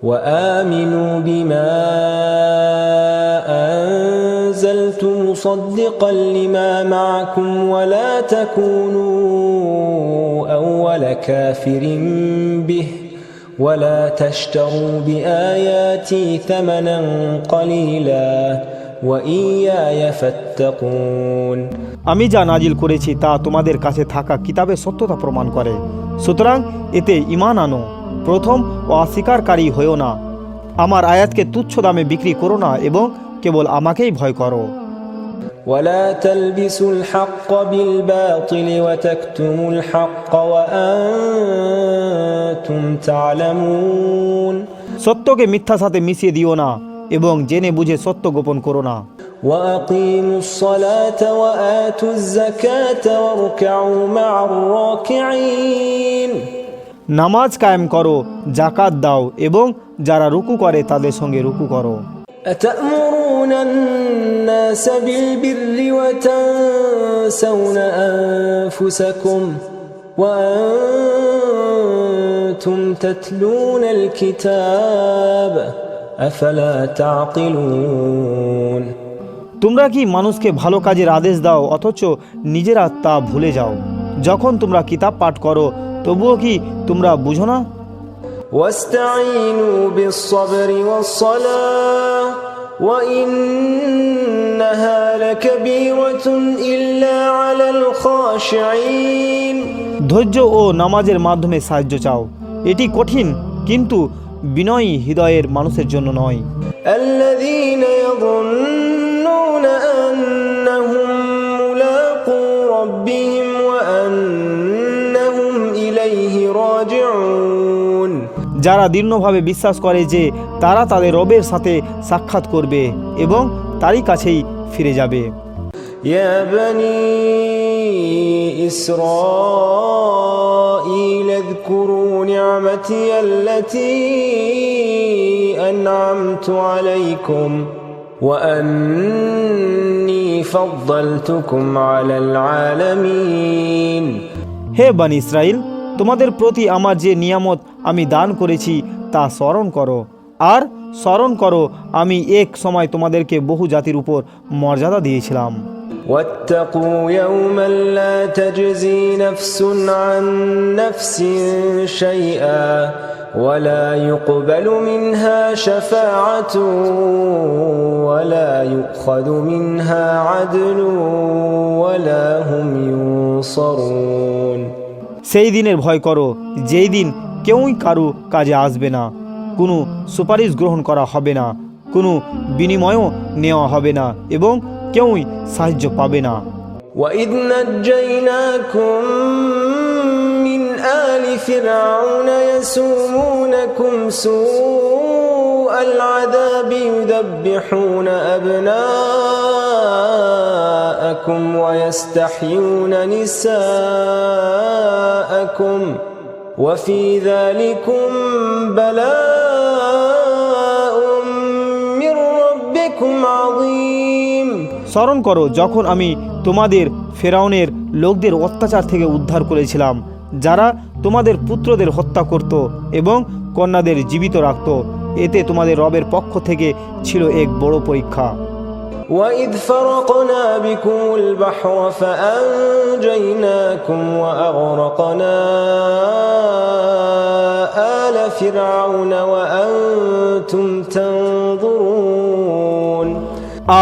وآمنوا بما أنزلت مصدقا لما معكم ولا تكونوا أول كافر به ولا تشتروا بآياتي ثمنا قليلا وإياي فاتقون। আমি যা নাজিল করেছি তা তোমাদের কাছে থাকা কিতাবের সত্যতা প্রমাণ করে, সুতরাং এতে ঈমান আনো, প্রথম ও অস্বীকারী হয়েও না। আমার আয়াতকে তুচ্ছ দামে বিক্রি করো না এবং কেবল আমাকেই ভয় করো। ولا تلبسوا الحق بالباطل وتكتموا الحق وأنتم تعلمون। সত্যকে মিথ্যার সাথে মিশিয়ে দিও না এবং জেনে বুঝে সত্য গোপন করো না। وأقيموا الصلاة وآتوا الزكاة واركعوا مع الراكعين। নামাজ কায়েম করো, যাকাত দাও এবং যারা রুকু করে তাদের সঙ্গে রুকু করো। أتأمرون الناس بالبر وتنسون أنفسكم وأنتم تتلون الكتاب أفلا تعقلون। তোমরা কি মানুষকে ভালো কাজের আদেশ দাও অথচ নিজেরা তা ভুলে যাও? যখন তোমরা কিতাব পাঠ করো তবুও কি তোমরা বুঝো না? واستعينوا بالصبر والصلاة وإنها لكبيرة إلا على الخاشعين। ধৈর্য ও নামাজের মাধ্যমে সাহায্য চাও, এটি কঠিন কিন্তু বিনয়ী হৃদয়ের মানুষের জন্য নয়। الذين يظنون أنهم ملاقو ربهم وأنهم إليه راجعون। যারা দৃঢ়ভাবে বিশ্বাস করে যে তারা তাদের রবের সাথে সাক্ষাৎ করবে এবং তারই কাছেই ফিরে যাবে। يا بني إسرائيل اذكروا نعمتي التي أنعمت عليكم وأني فضلتكم على العالمين। হে বনি ইসরাইল, তোমাদের প্রতি আমার যে নিয়ামত আমি দান করেছি তা স্মরণ করো, আর স্মরণ করো আমি এক সময় তোমাদেরকে বহু জাতির উপর মর্যাদা দিয়েছিলাম। واتقوا يوما لا تجزي نفس عن نفس شيئا ولا يقبل منها شفاعة ولا يؤخذ منها عدل ولا هم ينصرون। সেই দিনের ভয় করো যেই দিন কেউই কারো কাজে আসবে না, কোনো সুপারিশ গ্রহণ করা হবে না, কোনো বিনিময়ও নেওয়া হবে না এবং কেউই সাহায্য পাবে না। وَإِذْ نَجَّيْنَاكُمْ مِنْ آلِ فِرْعَوْنَ يَسُومُونَكُمْ سُوءَ الْعَذَابِ يُذَبِّحُونَ أَبْنَاءَكُمْ وَيَسْتَحْيُونَ نِسَاءَكُمْ وَفِي ذَلِكُمْ بَلَاءٌ مِّن رَّبِّكُمْ عَظِيمٌ। স্মরণ করো যখন আমি তোমাদের ফেরাউনের লোকদের অত্যাচার থেকে উদ্ধার করেছিলাম, যারা তোমাদের পুত্রদের হত্যা করত এবং কন্যাদের জীবিত রাখত। এতে তোমাদের রবের পক্ষ থেকে ছিল এক বড় পরীক্ষা। وَإِذْ فَرَقْنَا بِكُمُ الْبَحْرَ فَأَنْجَيْنَاكُمْ وَأَغْرَقْنَا آلَ فِرْعَوْنَ وَأَنْتُمْ تَنْظُرُونَ।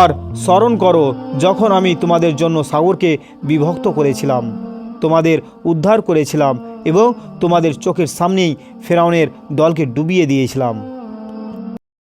আর স্মরণ করো যখন আমি তোমাদের জন্য সাগরকে বিভক্ত করেছিলাম, তোমাদের উদ্ধার করেছিলাম এবং তোমাদের চোখের সামনেই ফেরাউনের দলকে ডুবিয়ে দিয়েছিলাম।